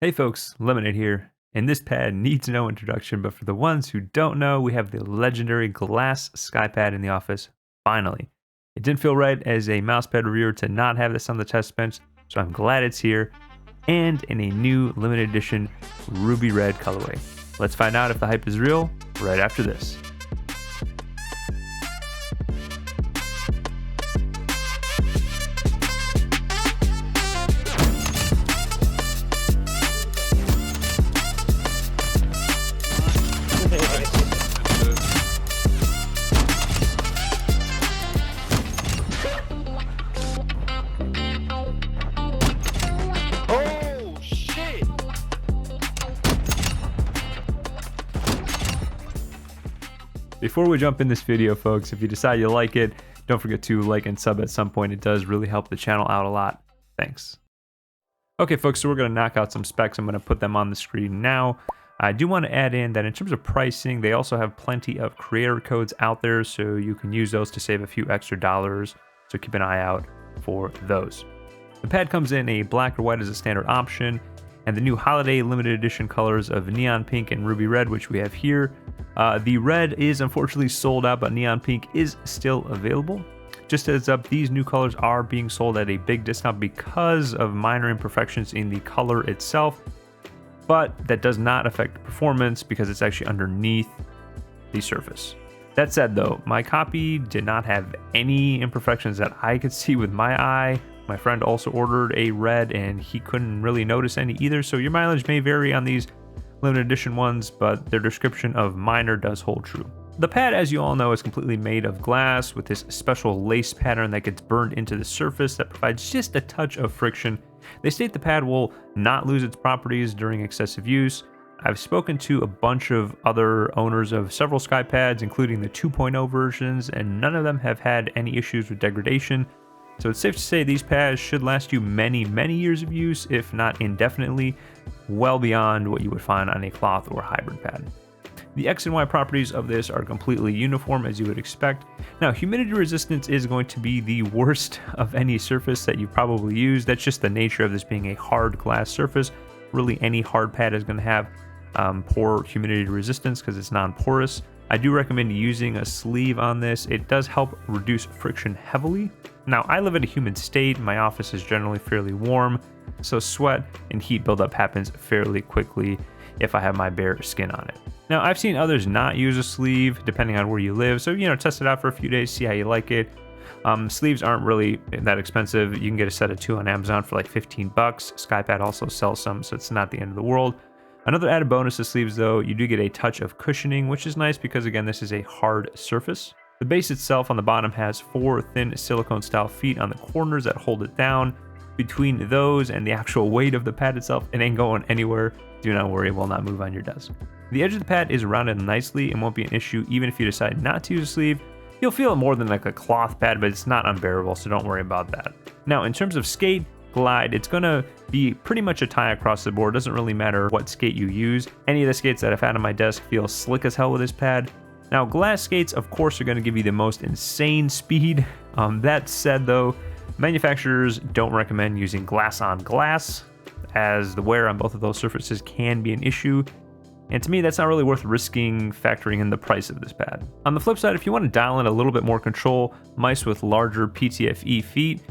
Hey folks, Lemonade here, and this pad needs no introduction, but for the ones who don't know, we have the legendary glass SkyPAD in the office, finally. It didn't feel right as a mousepad reviewer to not have this on the test bench, so I'm glad it's here, and in a new limited edition ruby red colorway. Let's find out if the hype is real right after this. Before we jump in this video, folks, if you decide you like it, don't forget to like and sub at some point. It does really help the channel out a lot. Thanks. Okay, folks, so we're going to knock out some specs. I'm going to put them on the screen now. I do want to add in that in terms of pricing, they also have plenty of creator codes out there, so you can use those to save a few extra dollars. So keep an eye out for those. The pad comes in a black or white as a standard option, and the new holiday limited edition colors of neon pink and ruby red, which we have here. The red is unfortunately sold out, but neon pink is still available. Just as up, these new colors are being sold at a big discount because of minor imperfections in the color itself, but that does not affect performance because it's actually underneath the surface. That said though, my copy did not have any imperfections that I could see with my eye. My friend also ordered a red and he couldn't really notice any either, so your mileage may vary on these limited edition ones, but their description of minor does hold true. The pad, as you all know, is completely made of glass with this special lace pattern that gets burned into the surface that provides just a touch of friction. They state the pad will not lose its properties during excessive use. I've spoken to a bunch of other owners of several SkyPads, including the 2.0 versions, and none of them have had any issues with degradation. So it's safe to say these pads should last you many, many years of use, if not indefinitely, well beyond what you would find on a cloth or hybrid pad. The X and Y properties of this are completely uniform, as you would expect. Now, humidity resistance is going to be the worst of any surface that you probably use. That's just the nature of this being a hard glass surface. Really, any hard pad is going to have poor humidity resistance because it's non-porous. I do recommend using a sleeve on this. It does help reduce friction heavily. Now, I live in a humid state. My office is generally fairly warm, so sweat and heat buildup happens fairly quickly if I have my bare skin on it. Now, I've seen others not use a sleeve depending on where you live, so test it out for a few days, see how you like it. Sleeves aren't really that expensive. You can get a set of 2 on Amazon for like 15 bucks. SkyPAD also sells some, so it's not the end of the world. Another added bonus to sleeves though, you do get a touch of cushioning, which is nice because again, this is a hard surface. The base itself on the bottom has 4 thin silicone style feet on the corners that hold it down. Between those and the actual weight of the pad itself, it ain't going anywhere. Do not worry, it will not move on your desk. The edge of the pad is rounded nicely and won't be an issue even if you decide not to use a sleeve. You'll feel it more than like a cloth pad, but it's not unbearable, so don't worry about that. Now, in terms of skate, glide, it's gonna be pretty much a tie across the board. Doesn't really matter what skate you use. Any of the skates that I've had on my desk feel slick as hell with this pad. Now, glass skates, of course, are gonna give you the most insane speed. That said though, manufacturers don't recommend using glass on glass, as the wear on both of those surfaces can be an issue. And to me, that's not really worth risking factoring in the price of this pad. On the flip side, if you want to dial in a little bit more control, mice with larger PTFE feet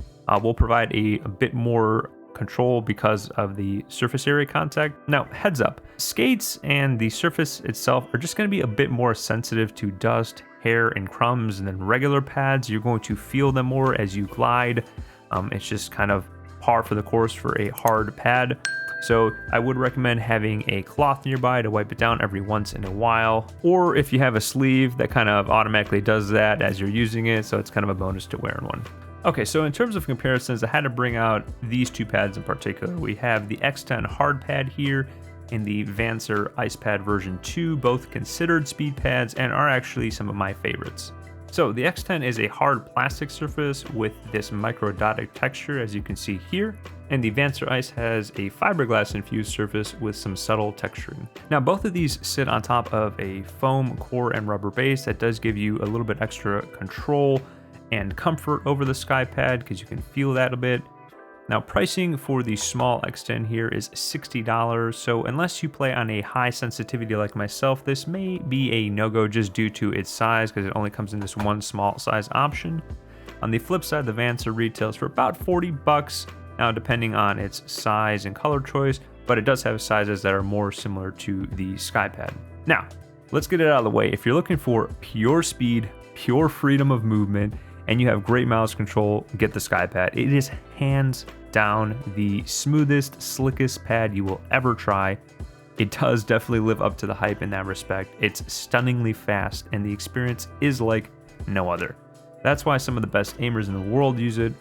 will provide a bit more control because of the surface area contact. Now, heads up, skates and the surface itself are just going to be a bit more sensitive to dust, hair, and crumbs than regular pads. You're going to feel them more as you glide. It's just kind of par for the course for a hard pad. So I would recommend having a cloth nearby to wipe it down every once in a while, or if you have a sleeve that kind of automatically does that as you're using it, so it's kind of a bonus to wearing one. Okay, so in terms of comparisons, I had to bring out these 2 pads in particular. We have the Xten hard pad here and the Vancer ice pad version 2, both considered speed pads and are actually some of my favorites. So the Xten is a hard plastic surface with this microdotted texture, as you can see here, and the Vancer Ice has a fiberglass infused surface with some subtle texturing. Now, both of these sit on top of a foam core and rubber base that does give you a little bit extra control and comfort over the SkyPAD because you can feel that a bit. Now, pricing for the small xten here is $60, so unless you play on a high sensitivity like myself, this may be a no-go just due to its size, because it only comes in this one small size option. On the flip side, the vancer retails for about 40 bucks, now depending on its size and color choice, but it does have sizes that are more similar to the SkyPAD. Now, let's get it out of the way. If you're looking for pure speed, pure freedom of movement, and you have great mouse control, get the SkyPAD. It is hands down the smoothest, slickest pad you will ever try. It does definitely live up to the hype in that respect. It's stunningly fast, and the experience is like no other. That's why some of the best aimers in the world use it,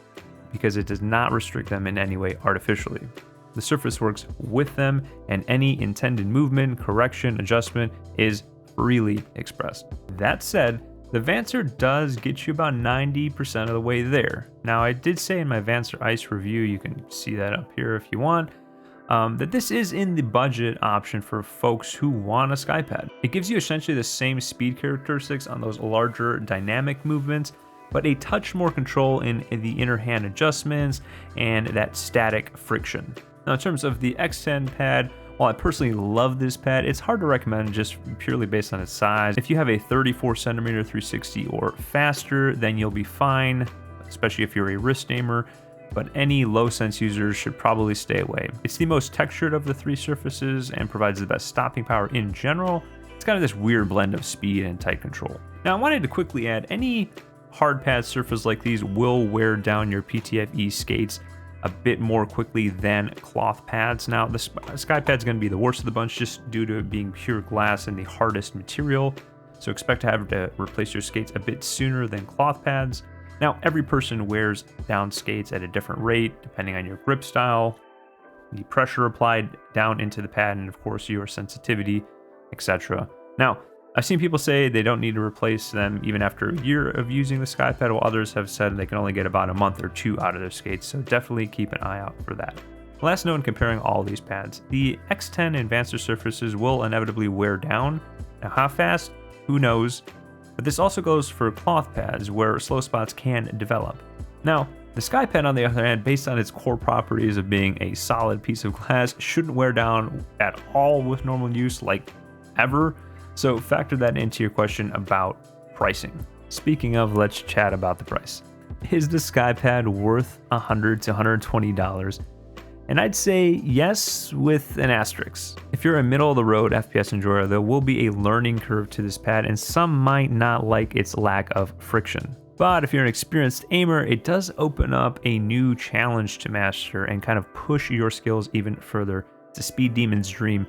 because it does not restrict them in any way artificially. The surface works with them, and any intended movement, correction, adjustment is freely expressed. That said, the vancer does get you about 90% of the way there. Now, I did say in my vancer ice review, you can see that up here if you want, that this is in the budget option for folks who want a SkyPAD. It gives you essentially the same speed characteristics on those larger dynamic movements, but a touch more control in the inner hand adjustments and that static friction. Now, in terms of the xten pad, while I personally love this pad, it's hard to recommend just purely based on its size. If you have a 34 centimeter 360 or faster, then you'll be fine, especially if you're a wrist aimer, but any low sense users should probably stay away. It's the most textured of the three surfaces and provides the best stopping power in general. It's kind of this weird blend of speed and tight control. Now, I wanted to quickly add, any hard pad surface like these will wear down your PTFE skates a bit more quickly than cloth pads. Now, the SkyPAD's going to be the worst of the bunch just due to it being pure glass and the hardest material, so expect to have to replace your skates a bit sooner than cloth pads. Now, every person wears down skates at a different rate depending on your grip style, the pressure applied down into the pad, and of course your sensitivity, etc. Now, I've seen people say they don't need to replace them even after a year of using the SkyPAD, while others have said they can only get about a month or two out of their skates, so definitely keep an eye out for that. Last note in comparing all these pads, the xten and vancer surfaces will inevitably wear down. Now, how fast? Who knows? But this also goes for cloth pads, where slow spots can develop. Now, the SkyPAD, on the other hand, based on its core properties of being a solid piece of glass, shouldn't wear down at all with normal use, like ever. So factor that into your question about pricing. Speaking of, let's chat about the price. Is the SkyPAD worth $100 to $120? And I'd say yes, with an asterisk. If you're a middle-of-the-road FPS enjoyer, there will be a learning curve to this pad, and some might not like its lack of friction. But if you're an experienced aimer, it does open up a new challenge to master and kind of push your skills even further. It's a speed demon's dream.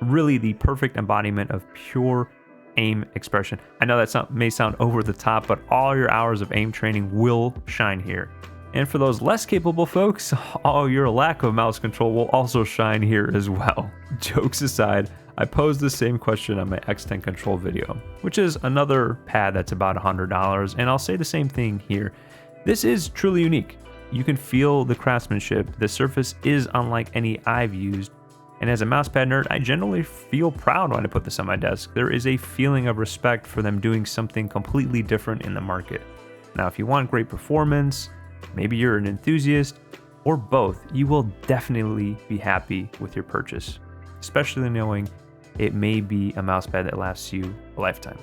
Really the perfect embodiment of pure aim expression. I know that may sound over the top, but all your hours of aim training will shine here. And for those less capable folks, all your lack of mouse control will also shine here as well. Jokes aside, I posed the same question on my xten control video, which is another pad that's about $100, and I'll say the same thing here. This is truly unique. You can feel the craftsmanship. The surface is unlike any I've used. And as a mousepad nerd, I generally feel proud when I put this on my desk. There is a feeling of respect for them doing something completely different in the market. Now, if you want great performance, maybe you're an enthusiast, or both, you will definitely be happy with your purchase, especially knowing it may be a mousepad that lasts you a lifetime.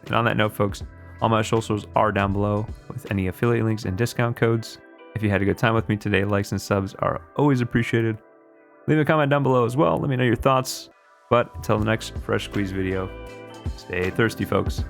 And on that note, folks, all my socials are down below with any affiliate links and discount codes. If you had a good time with me today, likes and subs are always appreciated. Leave a comment down below as well. Let me know your thoughts. But until the next Fresh Squeeze video, stay thirsty, folks.